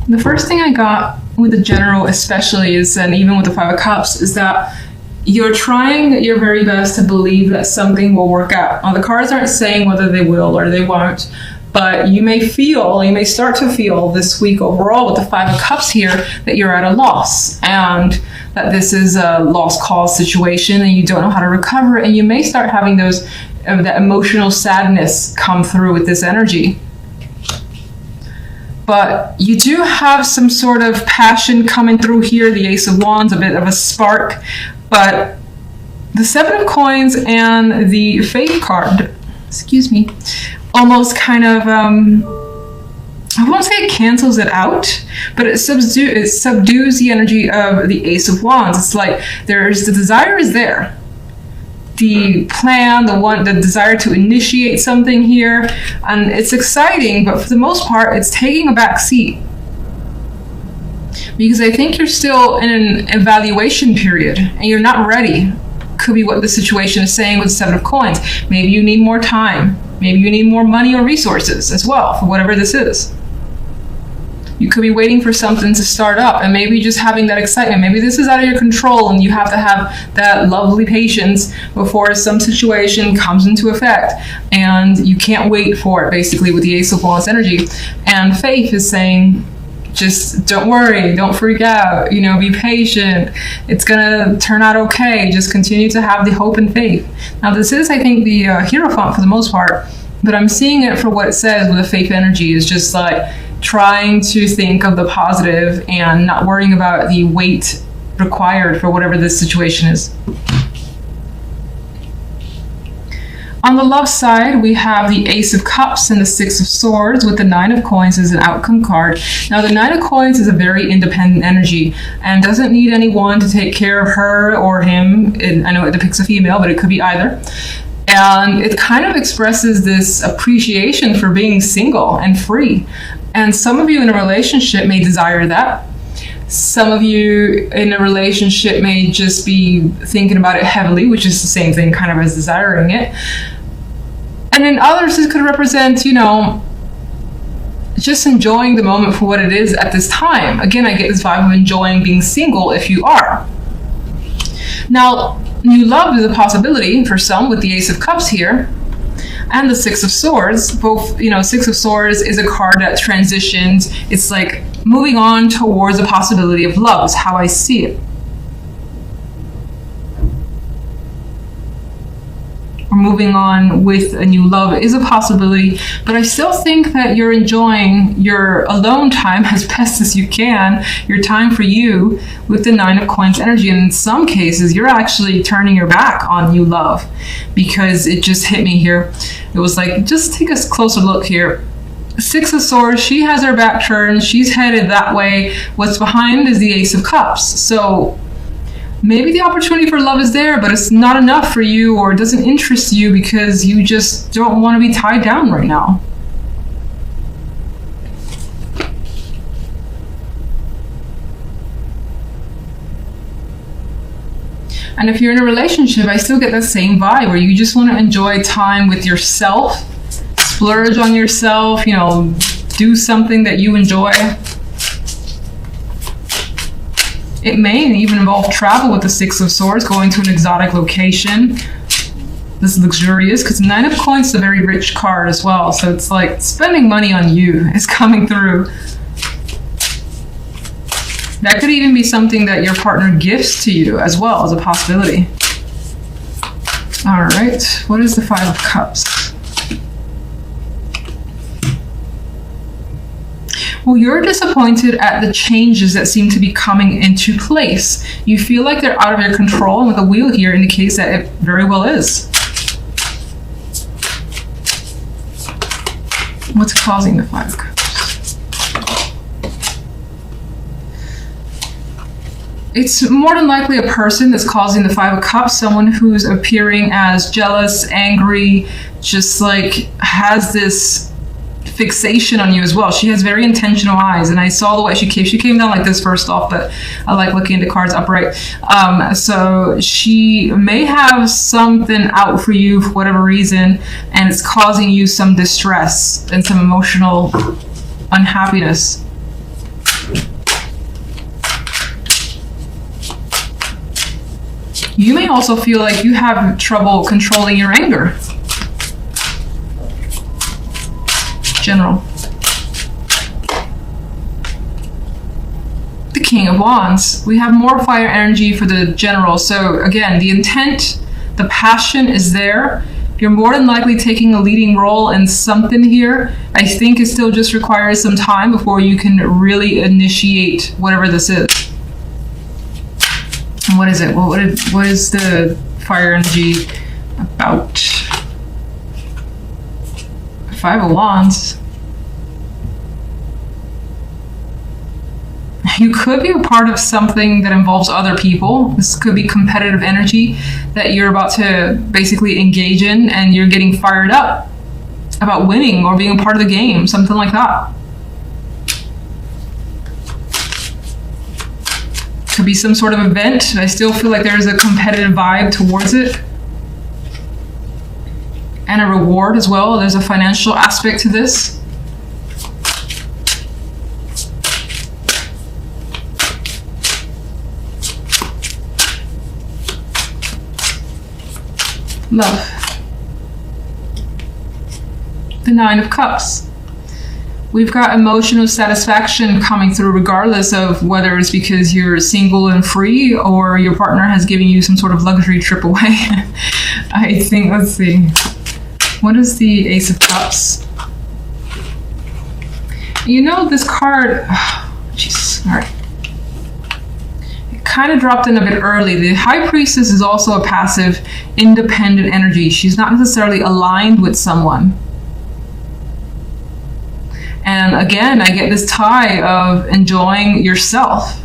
The first thing I got with the general especially is, and even with the Five of Cups, is that you're trying your very best to believe that something will work out. Now, the cards aren't saying whether they will or they won't, but you may start to feel this week overall with the Five of Cups here that you're at a loss and that this is a lost cause situation and you don't know how to recover, and you may start having that emotional sadness come through with this energy. But you do have some sort of passion coming through here, the Ace of Wands, a bit of a spark. But the Seven of Coins and the Faith card, almost kind of, I won't say it cancels it out, but it subdues the energy of the Ace of Wands. It's like the desire is there. The plan, the desire to initiate something here, and it's exciting, but for the most part, it's taking a back seat. Because I think you're still in an evaluation period, and you're not ready. Could be what the situation is saying with the Seven of Coins. Maybe you need more time. Maybe you need more money or resources as well, for whatever this is. You could be waiting for something to start up, and maybe just having that excitement. Maybe this is out of your control and you have to have that lovely patience before some situation comes into effect, and you can't wait for it, basically, with the Ace of Wands energy. And Faith is saying, just don't worry, don't freak out, be patient. It's gonna turn out okay. Just continue to have the hope and faith. Now, this is, I think, the Hierophant for the most part, but I'm seeing it for what it says with the Faith energy is just like trying to think of the positive and not worrying about the weight required for whatever this situation is. On the love side, we have the Ace of Cups and the Six of Swords with the Nine of Coins as an outcome card. Now, the Nine of Coins is a very independent energy and doesn't need anyone to take care of her or him. I know it depicts a female, but it could be either. And it kind of expresses this appreciation for being single and free. And some of you in a relationship may desire that. Some of you in a relationship may just be thinking about it heavily, which is the same thing kind of as desiring it. And in others, this could represent, just enjoying the moment for what it is at this time. Again, I get this vibe of enjoying being single if you are. Now, new love is a possibility for some with the Ace of Cups here. And the Six of Swords, both, Six of Swords is a card that transitions. It's like moving on towards the possibility of love is how I see it. Or moving on with a new love is a possibility, but I still think that you're enjoying your alone time as best as you can, your time for you with the Nine of Coins energy. And in some cases, you're actually turning your back on new love because it just hit me here. It was like, just take a closer look here. Six of Swords, she has her back turned. She's headed that way. What's behind is the Ace of Cups. So maybe the opportunity for love is there, but it's not enough for you, or it doesn't interest you because you just don't want to be tied down right now. And if you're in a relationship, I still get that same vibe where you just want to enjoy time with yourself, splurge on yourself, do something that you enjoy. It may even involve travel with the Six of Swords, going to an exotic location. This is luxurious because Nine of Coins is a very rich card as well. So it's like spending money on you is coming through. That could even be something that your partner gifts to you as well as a possibility. All right, what is the Five of Cups? Well, you're disappointed at the changes that seem to be coming into place. You feel like they're out of your control, and with the wheel here indicates that it very well is. What's causing the Five of Cups? It's more than likely a person that's causing the Five of Cups, someone who's appearing as jealous, angry, just like has this fixation on you as well. She has very intentional eyes, and I saw the way she came down like this first off, but I like looking at the cards upright. So she may have something out for you for whatever reason, and it's causing you some distress and some emotional unhappiness. You may also feel like you have trouble controlling your anger. General. The King of Wands. We have more fire energy for the general. So again, the intent, the passion is there. You're more than likely taking a leading role in something here. I think it still just requires some time before you can really initiate whatever this is. And what is it? What is the fire energy about? Five of Wands. You could be a part of something that involves other people. This could be competitive energy that you're about to basically engage in, and you're getting fired up about winning or being a part of the game, something like that. Could be some sort of event. I still feel like there's a competitive vibe towards it. And a reward as well. There's a financial aspect to this. Love. The Nine of Cups. We've got emotional satisfaction coming through regardless of whether it's because you're single and free or your partner has given you some sort of luxury trip away. I think, let's see. What is the Ace of Cups? You know, this card, Jesus, all right. Kind of dropped in a bit early. The High Priestess is also a passive, independent energy. She's not necessarily aligned with someone. And again, I get this tie of enjoying yourself,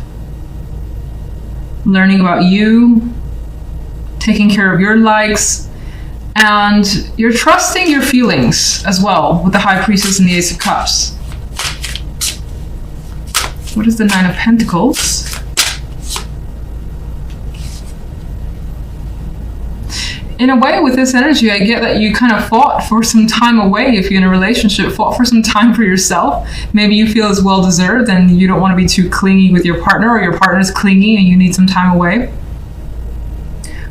learning about you, taking care of your likes, and you're trusting your feelings as well with the High Priestess and the Ace of Cups. What is the Nine of Pentacles? In a way, with this energy, I get that you kind of fought for some time away. If you're in a relationship, fought for some time for yourself. Maybe you feel it's well-deserved and you don't want to be too clingy with your partner, or your partner's clingy and you need some time away.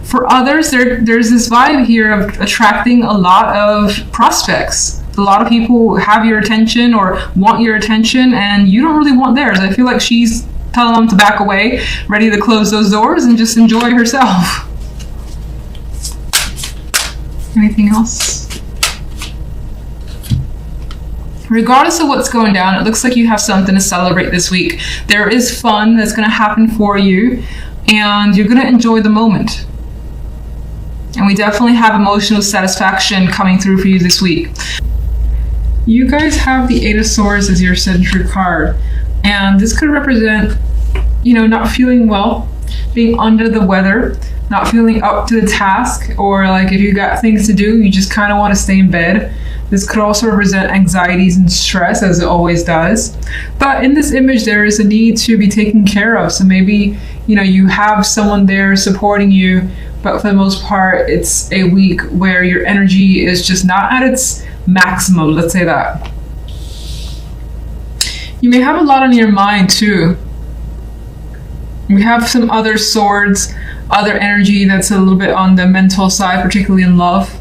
For others, there's this vibe here of attracting a lot of prospects. A lot of people have your attention or want your attention, and you don't really want theirs. I feel like she's telling them to back away, ready to close those doors and just enjoy herself. Anything else? Regardless of what's going down, it looks like you have something to celebrate this week. There is fun that's going to happen for you, and you're going to enjoy the moment. And we definitely have emotional satisfaction coming through for you this week. You guys have the Eight of Swords as your central card, and this could represent, you know, not feeling well, being under the weather, not feeling up to the task, or like if you got things to do, you just kind of want to stay in bed. This could also represent anxieties and stress, as it always does. But in this image, there is a need to be taken care of. So maybe, you know, you have someone there supporting you, but for the most part, it's a week where your energy is just not at its maximum, let's say that. You may have a lot on your mind too. We have some other swords, other energy that's a little bit on the mental side, particularly in love.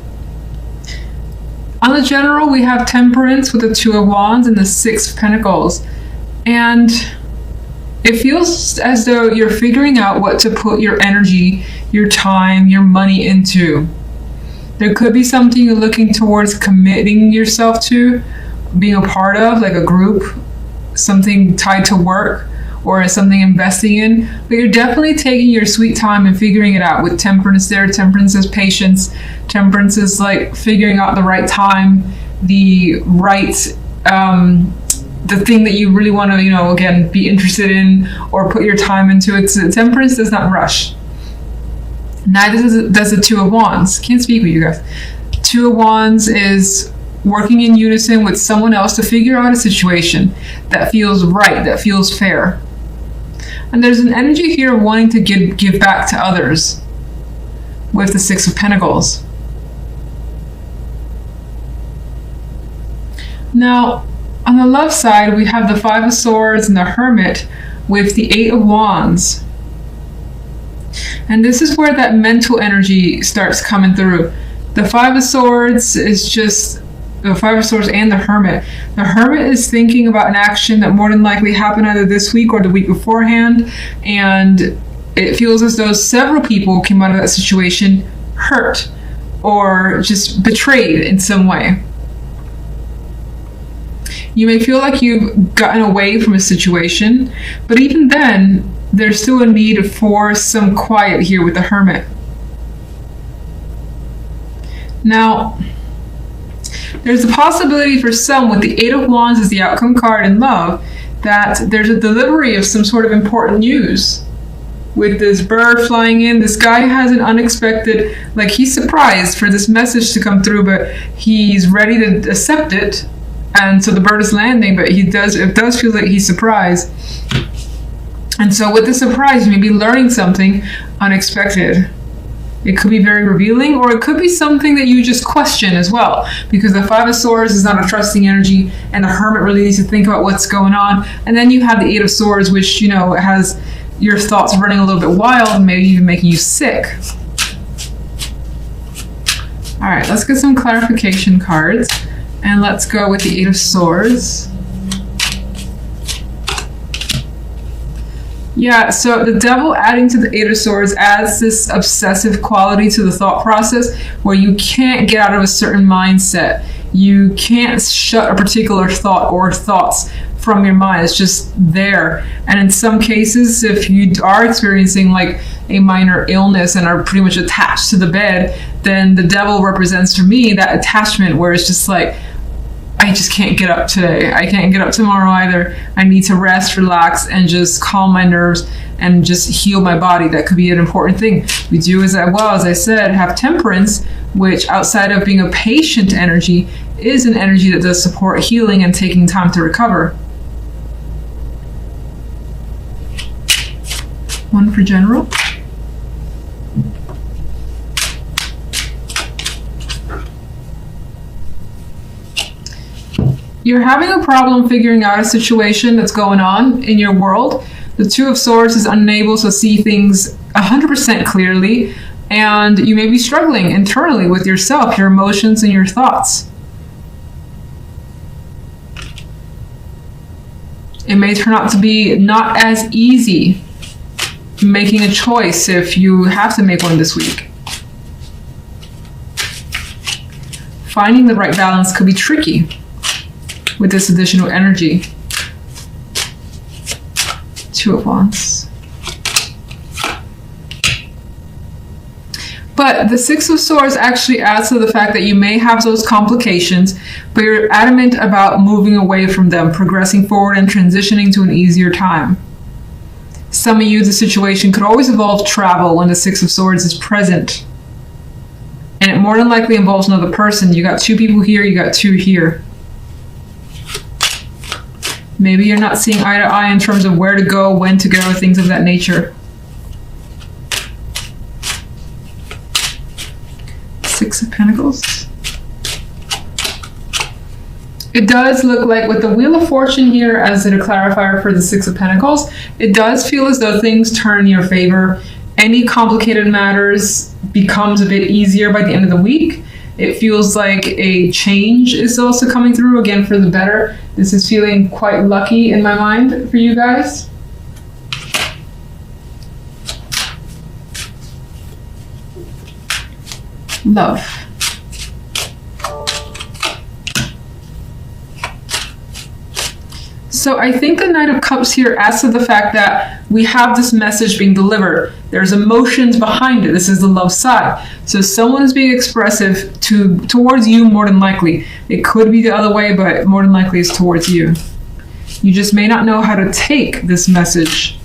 On the general, we have Temperance with the Two of Wands and the Six of Pentacles. And it feels as though you're figuring out what to put your energy, your time, your money into. There could be something you're looking towards committing yourself to, being a part of, like a group, something tied to work, or something investing in, but you're definitely taking your sweet time and figuring it out. With Temperance there, Temperance is patience. Temperance is like figuring out the right time, the right, the thing that you really want to, you know, again, be interested in or put your time into it. So Temperance does not rush. Neither does the Two of Wands. Can't speak with you guys. Two of Wands is working in unison with someone else to figure out a situation that feels right, that feels fair. And there's an energy here of wanting to give back to others with the Six of Pentacles. Now, on the love side, we have the Five of Swords and the Hermit with the Eight of Wands. And this is where that mental energy starts coming through. The Five of Swords is just the Five of Swords and the Hermit. The Hermit is thinking about an action that more than likely happened either this week or the week beforehand, and it feels as though several people came out of that situation hurt or just betrayed in some way. You may feel like you've gotten away from a situation, but even then, there's still a need for some quiet here with the Hermit. Now, there's a possibility for some with the Eight of Wands as the outcome card in love that there's a delivery of some sort of important news. With this bird flying in, this guy has an unexpected, like he's surprised for this message to come through, but he's ready to accept it. And so the bird is landing, but it does feel like he's surprised. And so with the surprise, you may be learning something unexpected. It could be very revealing, or it could be something that you just question as well, because the Five of Swords is not a trusting energy, and the Hermit really needs to think about what's going on. And then you have the Eight of Swords, which, has your thoughts running a little bit wild, maybe even making you sick. All right, let's get some clarification cards, and let's go with the Eight of Swords. Yeah, so the Devil adding to the Eight of Swords adds this obsessive quality to the thought process where you can't get out of a certain mindset. You can't shut a particular thought or thoughts from your mind. It's just there. And in some cases, if you are experiencing like a minor illness and are pretty much attached to the bed, then the Devil represents for me that attachment where it's just like, I just can't get up today. I can't get up tomorrow either. I need to rest, relax, and just calm my nerves and just heal my body. That could be an important thing. We do, as I said, have Temperance, which outside of being a patient energy, is an energy that does support healing and taking time to recover. One for general. You're having a problem figuring out a situation that's going on in your world. The Two of Swords is unable to see things 100% clearly, and you may be struggling internally with yourself, your emotions, and your thoughts. It may turn out to be not as easy making a choice if you have to make one this week. Finding the right balance could be tricky with this additional energy. Two of Wands. But the Six of Swords actually adds to the fact that you may have those complications, but you're adamant about moving away from them, progressing forward and transitioning to an easier time. Some of you, the situation could always involve travel when the Six of Swords is present. And it more than likely involves another person. You got two people here, you got two here. Maybe you're not seeing eye to eye in terms of where to go, when to go, things of that nature. Six of Pentacles. It does look like with the Wheel of Fortune here as a clarifier for the Six of Pentacles, it does feel as though things turn in your favor. Any complicated matters becomes a bit easier by the end of the week. It feels like a change is also coming through, again, for the better. This is feeling quite lucky in my mind for you guys. Love. So I think the Knight of Cups here adds to the fact that we have this message being delivered. There's emotions behind it. This is the love side. So someone is being expressive towards you more than likely. It could be the other way, but more than likely it's towards you. You just may not know how to take this message.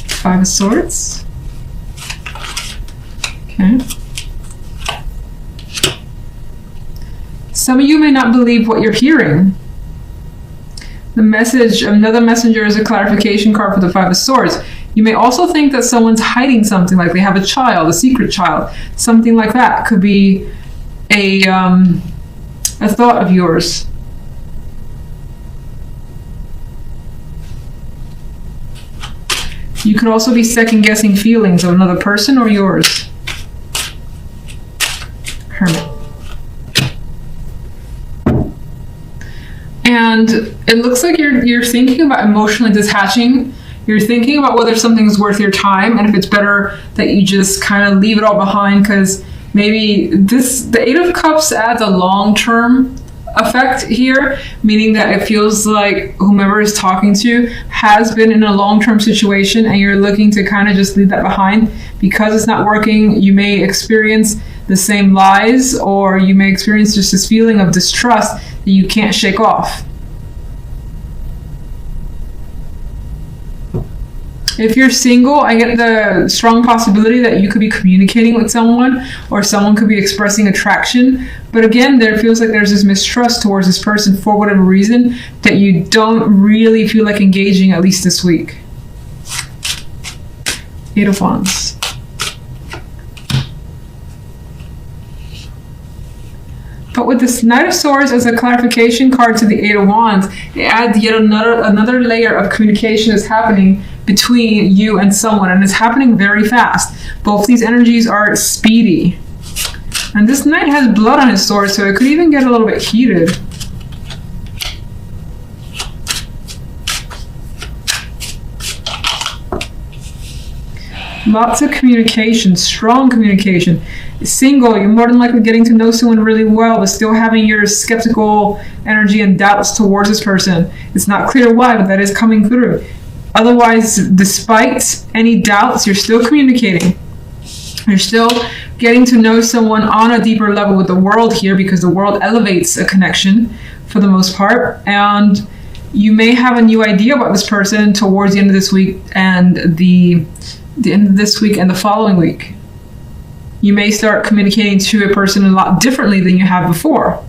Five of Swords. Okay. Some of you may not believe what you're hearing. The message, another messenger is a clarification card for the Five of Swords. You may also think that someone's hiding something, like they have a child, a secret child. Something like that could be a thought of yours. You could also be second-guessing feelings of another person or yours. Hermit. And it looks like you're thinking about emotionally detaching. You're thinking about whether something's worth your time and if it's better that you just kind of leave it all behind, because maybe the Eight of Cups adds a long-term effect here, meaning that it feels like whomever is talking to has been in a long-term situation and you're looking to kind of just leave that behind because it's not working. You may experience the same lies, or you may experience just this feeling of distrust that you can't shake off. If you're single, I get the strong possibility that you could be communicating with someone, or someone could be expressing attraction. But again, there feels like there's this mistrust towards this person for whatever reason that you don't really feel like engaging, at least this week. Eight of Wands. But with this Knight of Swords as a clarification card to the Eight of Wands, it adds yet another layer of communication is happening between you and someone, and it's happening very fast. Both these energies are speedy. And this Knight has blood on his sword, so it could even get a little bit heated. Lots of communication, strong communication. Single, you're more than likely getting to know someone really well, but still having your skeptical energy and doubts towards this person. It's not clear why, but that is coming through. Otherwise, despite any doubts, you're still communicating. You're still getting to know someone on a deeper level with the world here, because the world elevates a connection for the most part. And you may have a new idea about this person towards the end of this week and the end of this week and the following week. You may start communicating to a person a lot differently than you have before.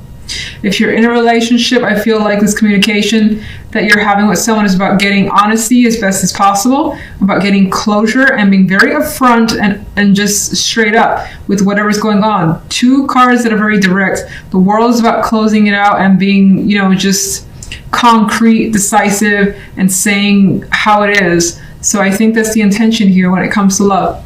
If you're in a relationship, I feel like this communication that you're having with someone is about getting honesty as best as possible, about getting closure and being very upfront and just straight up with whatever's going on. Two cards that are very direct. The world is about closing it out and being, just concrete, decisive, and saying how it is. So I think that's the intention here when it comes to love.